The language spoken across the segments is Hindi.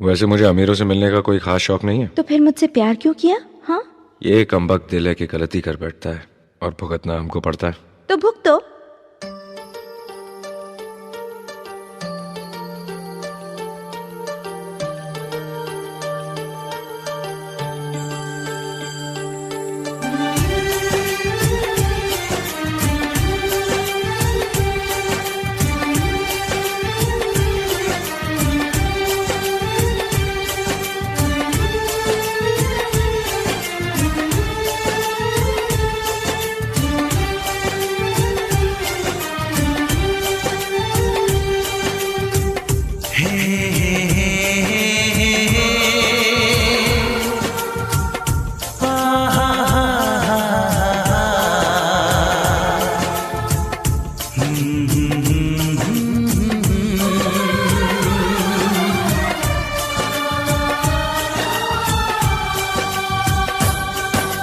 वैसे मुझे अमीरों से मिलने का कोई खास शौक नहीं है। तो फिर मुझसे प्यार क्यों किया? हाँ, ये कमबख्त दिल है कि गलती कर बैठता है और भुगतना हमको पड़ता है। तो भुगतो।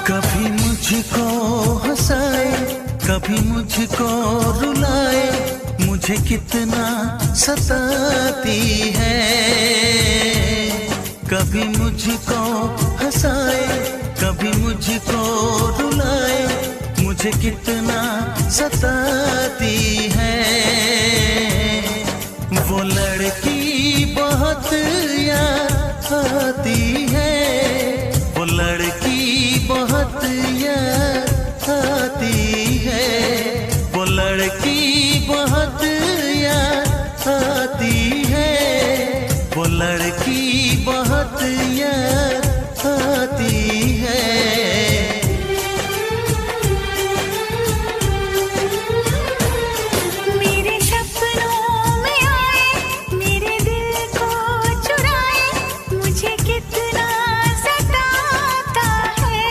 कभी मुझको हंसाए, कभी मुझको रुलाए, मुझे कितना सताती है। कभी मुझको हंसाए, कभी मुझको रुलाए, मुझे कितना सताती है। वो लड़की बहुत याद आती है, वो लड़की बहुत याद आती है, वो लड़की बहुत याद आती है, वो लड़की बहुत याद आती है। मेरे सपनों में आए, मेरे दिल को चुराए, मुझे कितना सताता है।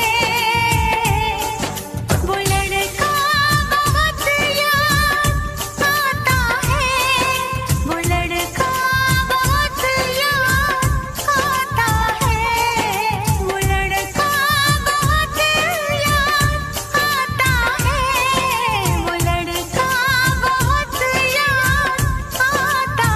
वो लड़का बहुत याद आता है, वो लड़का बहुत याद आता है, वो लड़का बहुत याद आता है, वो लड़का बहुत याद आता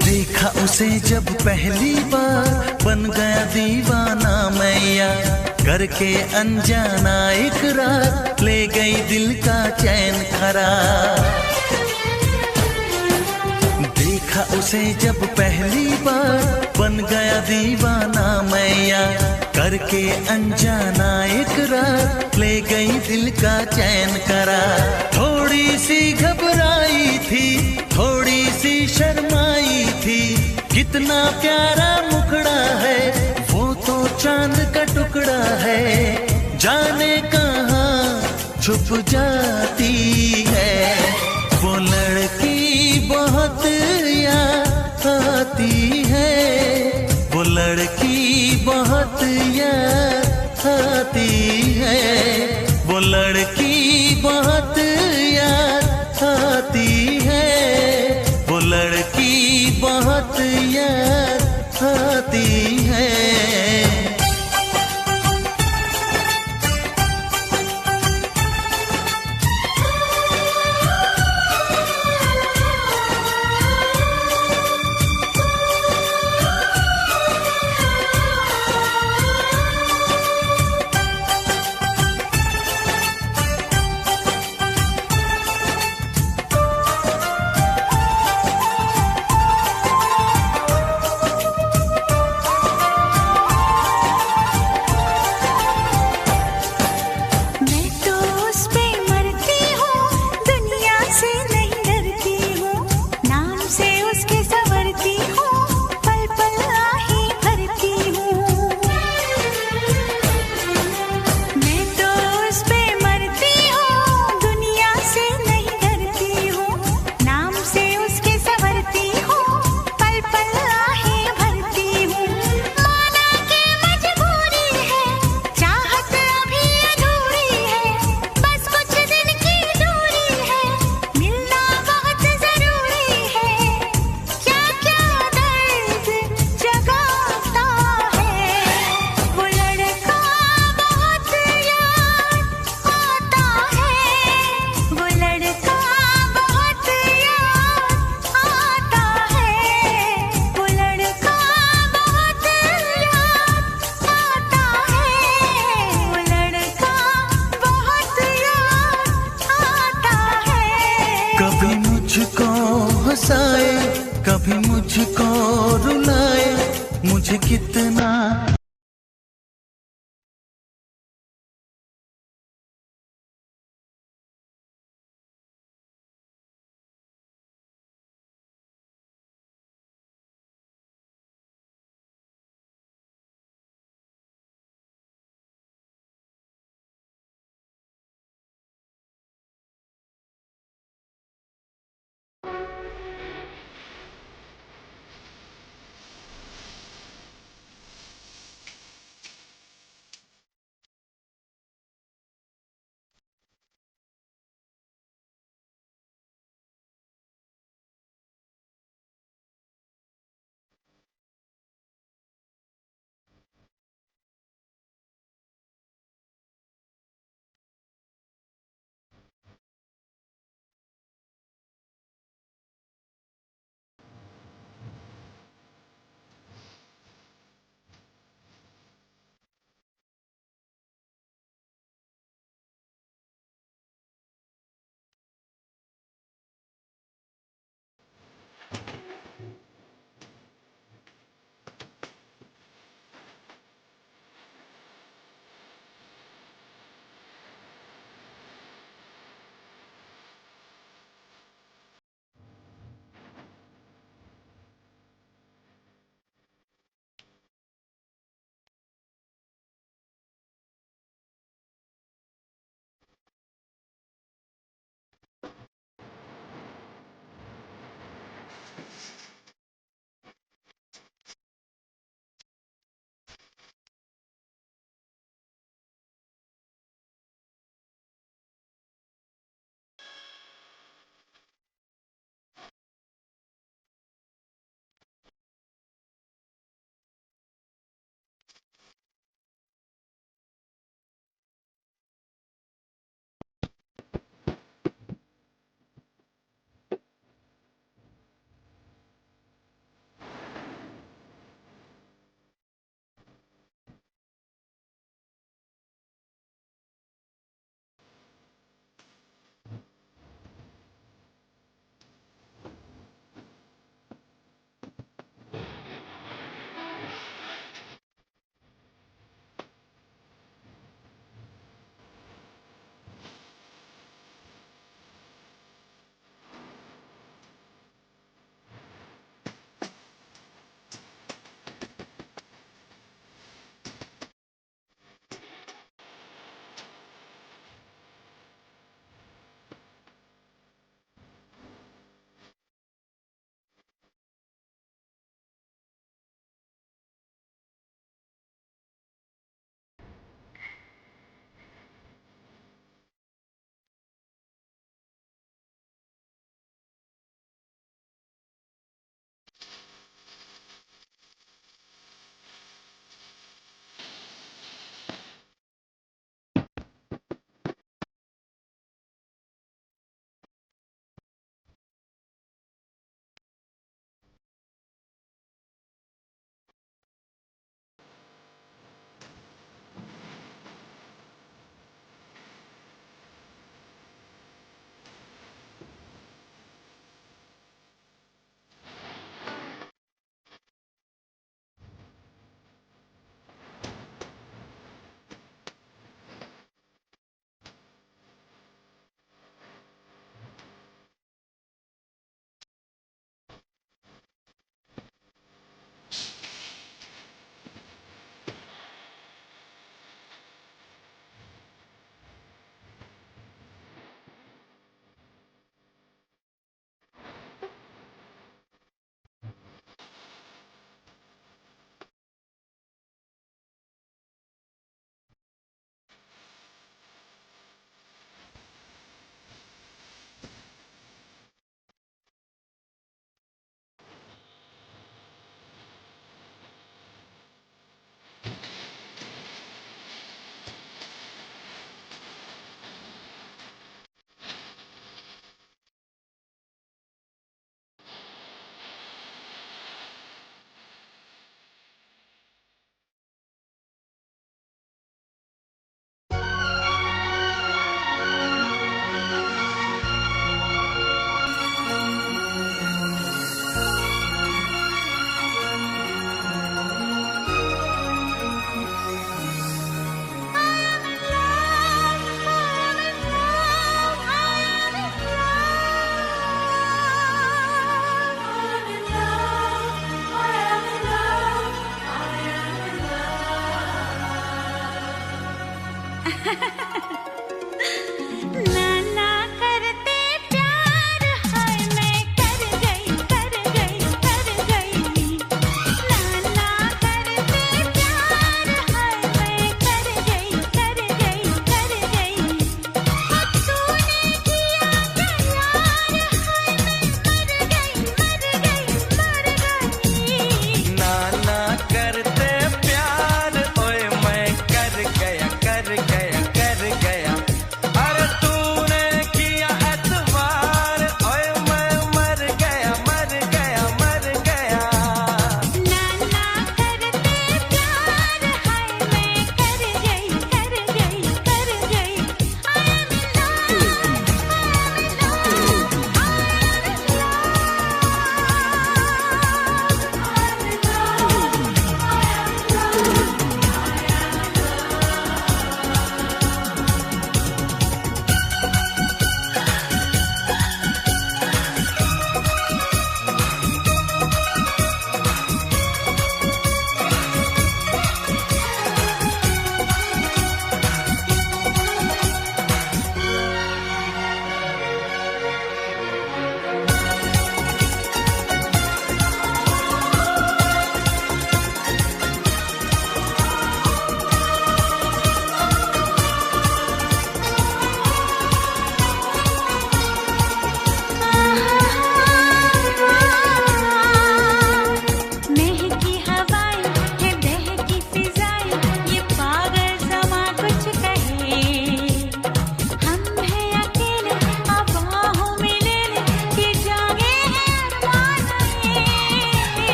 देखा उसे जब पहली बार, बन गया दीवाना मैया, करके अनजाना इकरार, ले गई दिल का चैन करार। देखा उसे जब पहली बार, बन गया दीवाना मैया, करके अनजाना इकरार, ले गई दिल का चैन करार। थोड़ी सी घबराई थी, थोड़ी सी शर्माई थी, कितना प्यारा मुखड़ा है, वो तो चांद का टुकड़ा है, जाने कहाँ छुप जाती है। वो लड़की बहुत याद आती है, वो लड़की बहुत याद आती है, वो लड़की बहुत याद आती है, वो लड़की बहुत याद आती है। हंसाए, कभी मुझको रुलाए, मुझे कितना